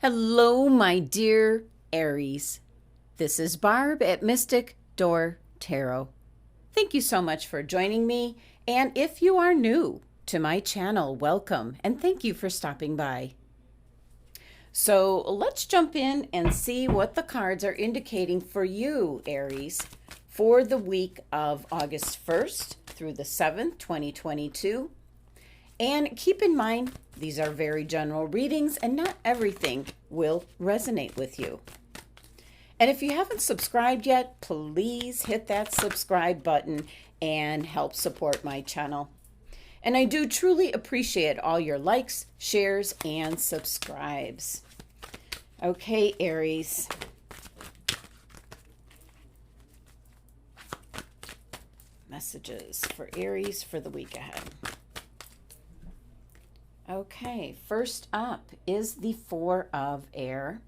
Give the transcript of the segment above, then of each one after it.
Hello, my dear Aries. This is Barb at Mystic Door Tarot. Thank you so much for joining me. And if you are new to my channel, welcome and thank you for stopping by. So let's jump in and see what the cards are indicating for you, Aries, for the week of August 1st through the 7th, 2022. And keep in mind, these are very general readings and not everything will resonate with you. And if you haven't subscribed yet, please hit that subscribe button and help support my channel. And I do truly appreciate all your likes, shares, and subscribes. Okay, Aries. Messages for Aries for the week ahead. Okay, first up is the Four of Air,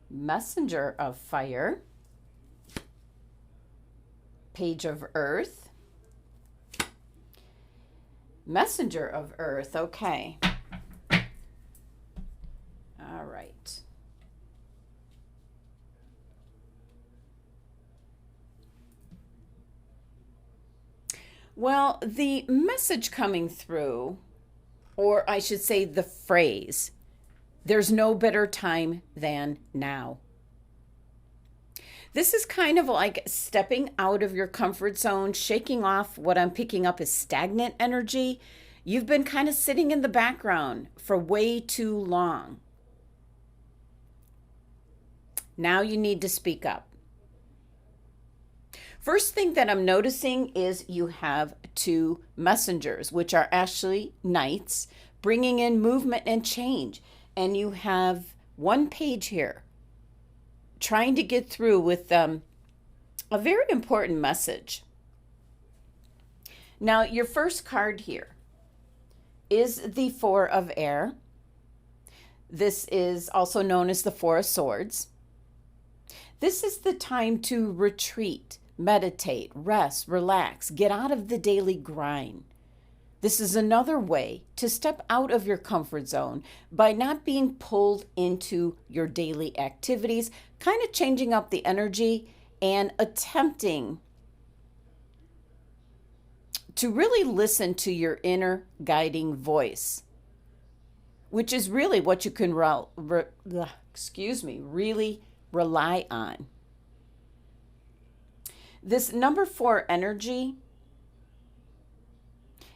Messenger of Fire, Page of Earth, Messenger of Earth. Okay. All right. Well, the message coming through, or I should say the phrase, there's no better time than now. This is kind of like stepping out of your comfort zone, shaking off what I'm picking up as stagnant energy. You've been kind of sitting in the background for way too long. Now you need to speak up. First thing that I'm noticing is you have two messengers, which are actually knights, bringing in movement and change. And you have one page here, trying to get through with a very important message. Now, your first card here is the Four of Air. This is also known as the Four of Swords. This is the time to retreat, meditate, rest, relax, get out of the daily grind. This is another way to step out of your comfort zone by not being pulled into your daily activities, kind of changing up the energy and attempting to really listen to your inner guiding voice, which is really what you can really rely on. This number 4 energy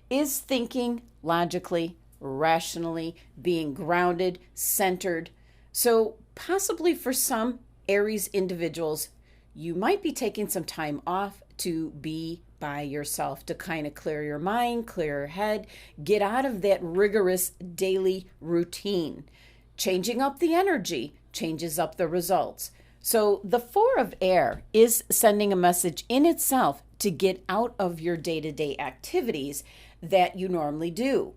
is thinking logically, rationally, being grounded, centered. So possibly for some Aries individuals, you might be taking some time off to be by yourself, to kind of clear your mind, clear your head, get out of that rigorous daily routine. Changing up the energy changes up the results. So the Four of Air is sending a message in itself to get out of your day-to-day activities that you normally do.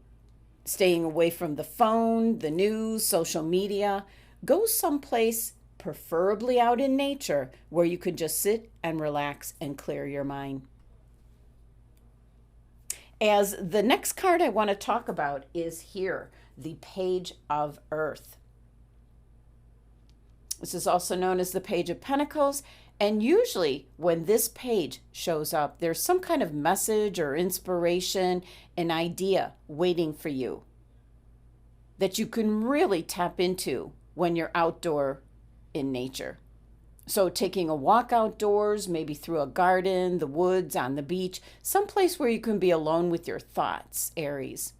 Staying away from the phone, the news, social media. Go someplace, preferably out in nature, where you can just sit and relax and clear your mind. As the next card I want to talk about is here, the Page of Earth. This is also known as the Page of Pentacles, and usually when this page shows up, there's some kind of message or inspiration, an idea waiting for you that you can really tap into when you're outdoor in nature. So taking a walk outdoors, maybe through a garden, the woods, on the beach, someplace where you can be alone with your thoughts, Aries,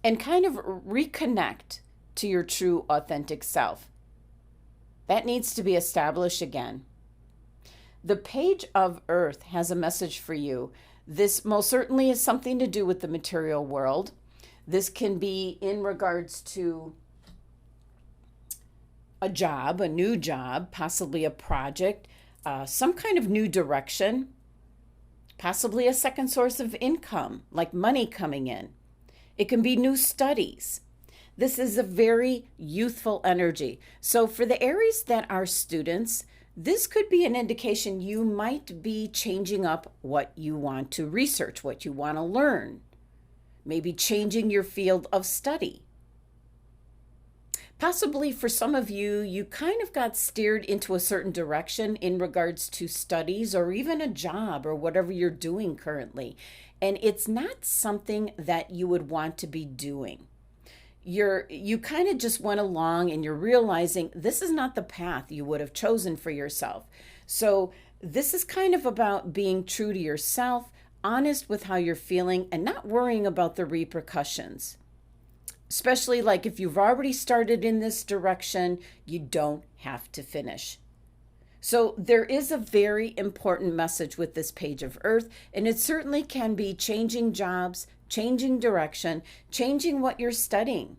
and kind of reconnect to your true authentic self. That needs to be established again. The Page of Earth has a message for you. This most certainly has something to do with the material world. This can be in regards to a job, a new job, possibly a project, some kind of new direction, possibly a second source of income, like money coming in. It can be new studies. This is a very youthful energy. So for the Aries that are students, this could be an indication you might be changing up what you want to research, what you want to learn. Maybe changing your field of study. Possibly for some of you, you kind of got steered into a certain direction in regards to studies or even a job or whatever you're doing currently. And it's not something that you would want to be doing. You kind of just went along and you're realizing this is not the path you would have chosen for yourself. So this is kind of about being true to yourself, honest with how you're feeling, and not worrying about the repercussions. Especially like if you've already started in this direction, you don't have to finish. So there is a very important message with this page of Earth, and it certainly can be changing jobs, changing direction, changing what you're studying.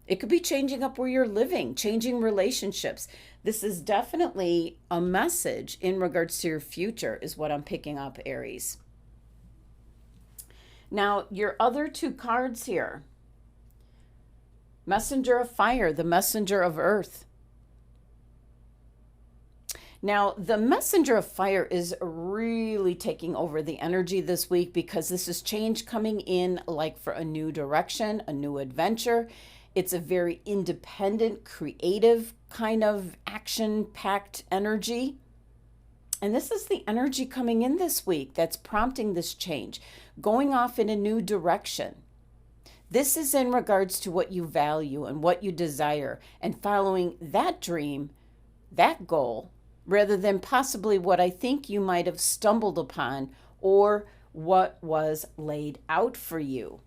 It could be changing up where you're living, changing relationships. This is definitely a message in regards to your future is what I'm picking up, Aries. Now, your other two cards here. Messenger of Fire, the Messenger of Earth. Now, the Messenger of Fire is really taking over the energy this week because this is change coming in like for a new direction, a new adventure. It's a very independent, creative kind of action-packed energy. And this is the energy coming in this week that's prompting this change, going off in a new direction. This is in regards to what you value and what you desire and following that dream, that goal, rather than possibly what I think you might have stumbled upon or what was laid out for you.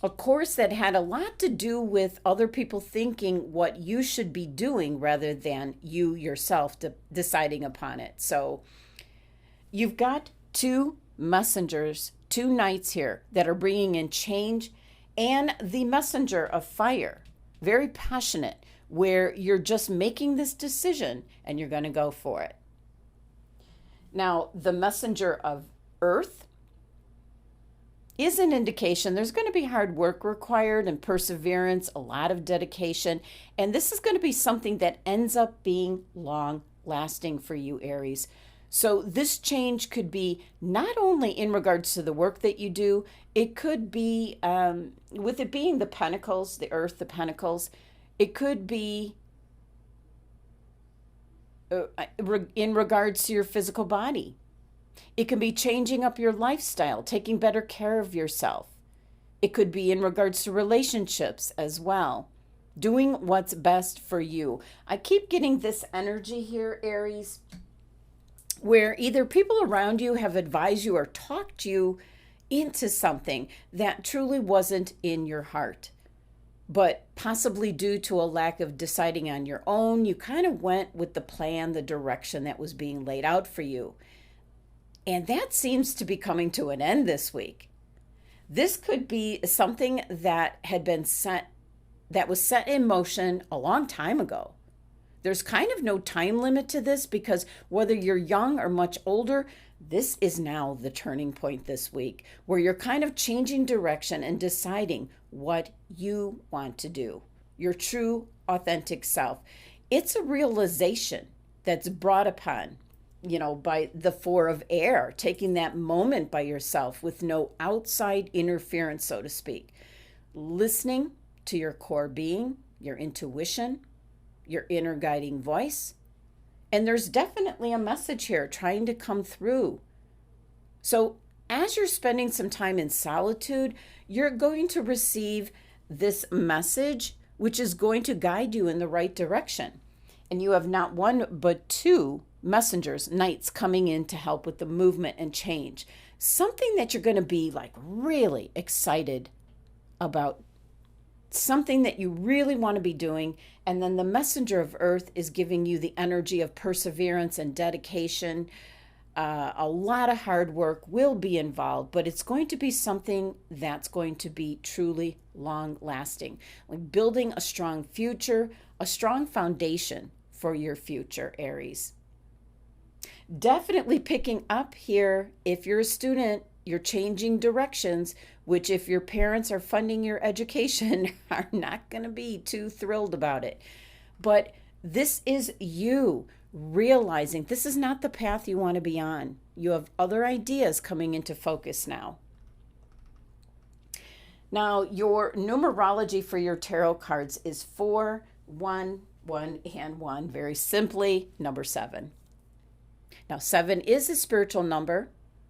A course that had a lot to do with other people thinking what you should be doing rather than you yourself deciding upon it. So you've got two messengers, two knights here that are bringing in change, and the Messenger of Fire, very passionate, where you're just making this decision and you're going to go for it. Now, the Messenger of Earth is an indication there's going to be hard work required and perseverance, a lot of dedication, and this is going to be something that ends up being long lasting for you, Aries. So this change could be not only in regards to the work that you do, it could be, with it being the Pentacles, the Earth, the Pentacles, it could be in regards to your physical body. It can be changing up your lifestyle, taking better care of yourself. It could be in regards to relationships as well, doing what's best for you. I keep getting this energy here, Aries, where either people around you have advised you or talked you into something that truly wasn't in your heart. But possibly due to a lack of deciding on your own, you kind of went with the plan, the direction that was being laid out for you. And that seems to be coming to an end this week. This could be something that had been set, that was set in motion a long time ago. There's kind of no time limit to this because whether you're young or much older, this is now the turning point this week where you're kind of changing direction and deciding what you want to do, your true, authentic self. It's a realization that's brought upon, by the Four of Air, taking that moment by yourself with no outside interference, so to speak. Listening to your core being, your intuition, your inner guiding voice. And there's definitely a message here trying to come through. So as you're spending some time in solitude, you're going to receive this message, which is going to guide you in the right direction. And you have not one, but two messengers, knights, coming in to help with the movement and change. Something that you're going to be like really excited about. Something that you really want to be doing. And then the Messenger of Earth is giving you the energy of perseverance and dedication. A lot of hard work will be involved, but it's going to be something that's going to be truly long lasting. Like building a strong future, a strong foundation for your future, Aries. Definitely picking up here, if you're a student, you're changing directions, which if your parents are funding your education are not going to be too thrilled about it. But this is you realizing this is not the path you want to be on. You have other ideas coming into focus now. Now, your numerology for your tarot cards is 4, 1, 1, and 1. Very simply, number 7. Now, 7 is a spiritual number.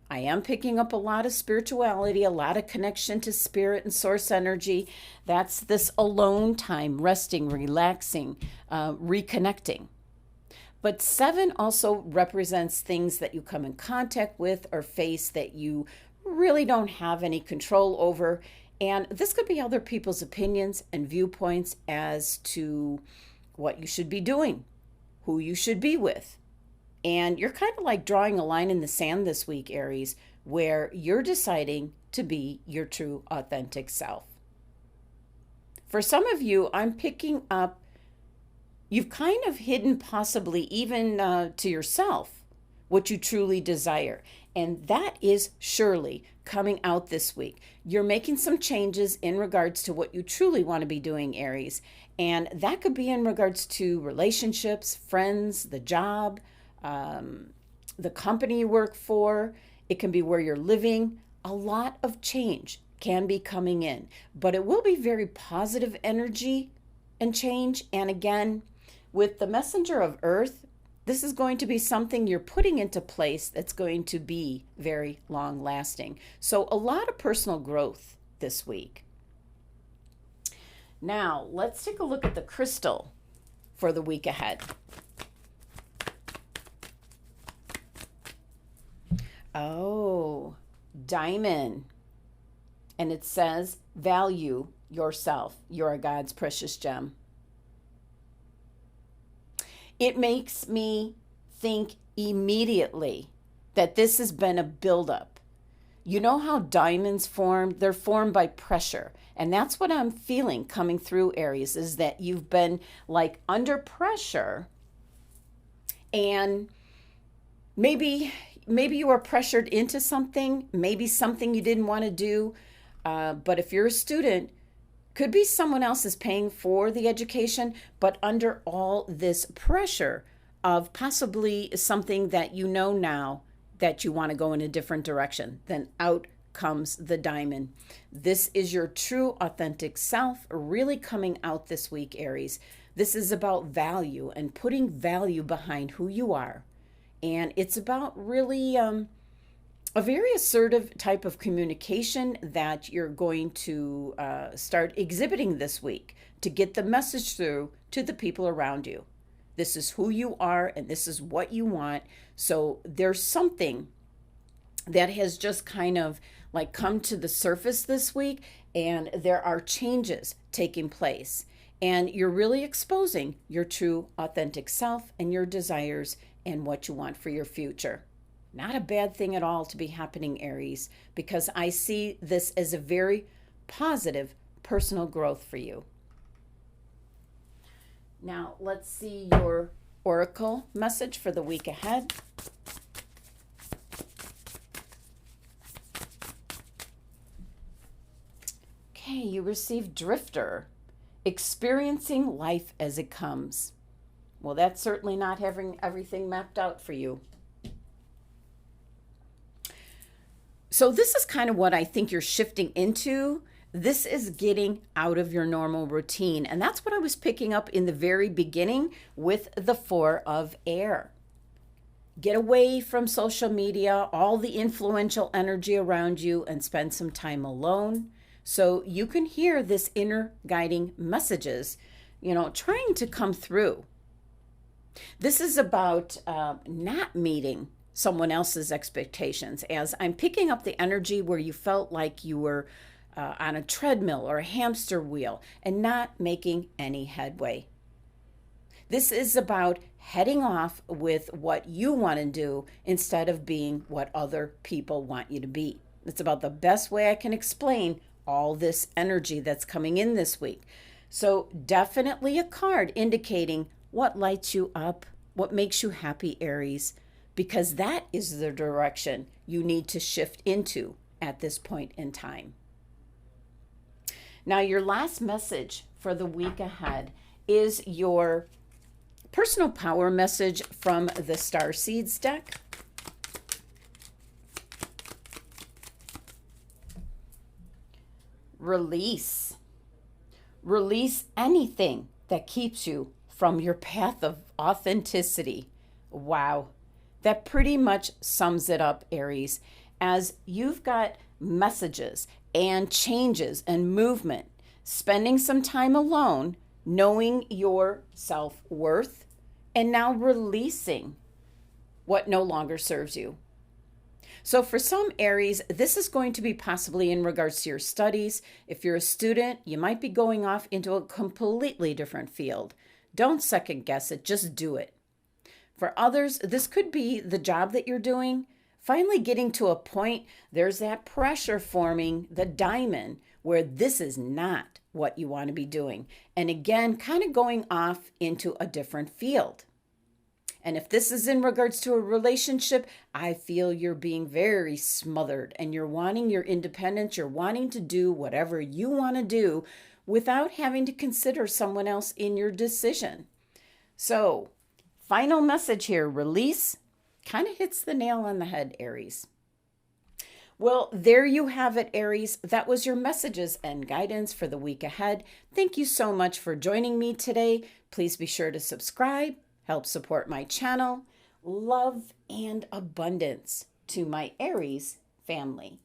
I am picking up a lot of spirituality, a lot of connection to spirit and source energy. That's this alone time, resting, relaxing, reconnecting. But 7 also represents things that you come in contact with or face that you really don't have any control over. And this could be other people's opinions and viewpoints as to what you should be doing, who you should be with. And you're kind of like drawing a line in the sand this week, Aries, where you're deciding to be your true, authentic self. For some of you, I'm picking up, you've kind of hidden possibly even to yourself what you truly desire. And that is surely coming out this week. You're making some changes in regards to what you truly want to be doing, Aries. And that could be in regards to relationships, friends, the job, the company you work for. It can be where you're living. A lot of change can be coming in, but it will be very positive energy and change. And again, with the messenger of earth, this is going to be something you're putting into place that's going to be very long lasting. So a lot of personal growth this week. Now, let's take a look at the crystal for the week ahead. Oh, diamond. And it says, value yourself. You're a God's precious gem. It makes me think immediately that this has been a buildup. You know how diamonds formed? They're formed by pressure. And that's what I'm feeling coming through, Aries, is that you've been like under pressure, and maybe you were pressured into something, maybe something you didn't want to do. But if you're a student, could be someone else is paying for the education, but under all this pressure of possibly something that you know now that you want to go in a different direction, then out comes the diamond. This is your true authentic self really coming out this week, Aries. This is about value and putting value behind who you are. And it's about really a very assertive type of communication that you're going to start exhibiting this week to get the message through to the people around you. This is who you are and this is what you want. So there's something that has just kind of like come to the surface this week, and there are changes taking place. And you're really exposing your true authentic self and your desires and what you want for your future. Not a bad thing at all to be happening, Aries, because I see this as a very positive personal growth for you. Now, let's see your oracle message for the week ahead. Okay, you received Drifter, experiencing life as it comes. Well, that's certainly not having everything mapped out for you. So this is kind of what I think you're shifting into. This is getting out of your normal routine. And that's what I was picking up in the very beginning with the 4 of air. Get away from social media, all the influential energy around you, and spend some time alone so you can hear this inner guiding messages, trying to come through. This is about not meeting someone else's expectations, as I'm picking up the energy where you felt like you were on a treadmill or a hamster wheel and not making any headway. This is about heading off with what you want to do instead of being what other people want you to be. It's about the best way I can explain all this energy that's coming in this week. So definitely a card indicating what lights you up, what makes you happy, Aries, because that is the direction you need to shift into at this point in time. Now, your last message for the week ahead is your personal power message from the Star Seeds deck. Release. Release anything that keeps you from your path of authenticity. Wow, that pretty much sums it up, Aries, as you've got messages and changes and movement, spending some time alone, knowing your self-worth, and now releasing what no longer serves you. So for some Aries, this is going to be possibly in regards to your studies. If you're a student, you might be going off into a completely different field. Don't second guess it, just do it. For others, this could be the job that you're doing. Finally getting to a point, there's that pressure forming the diamond where this is not what you want to be doing. And again, kind of going off into a different field. And if this is in regards to a relationship, I feel you're being very smothered and you're wanting your independence. You're wanting to do whatever you want to do without having to consider someone else in your decision. So, final message here, release, kind of hits the nail on the head, Aries. Well, there you have it, Aries. That was your messages and guidance for the week ahead. Thank you so much for joining me today. Please be sure to subscribe. Help support my channel. Love and abundance to my Aries family.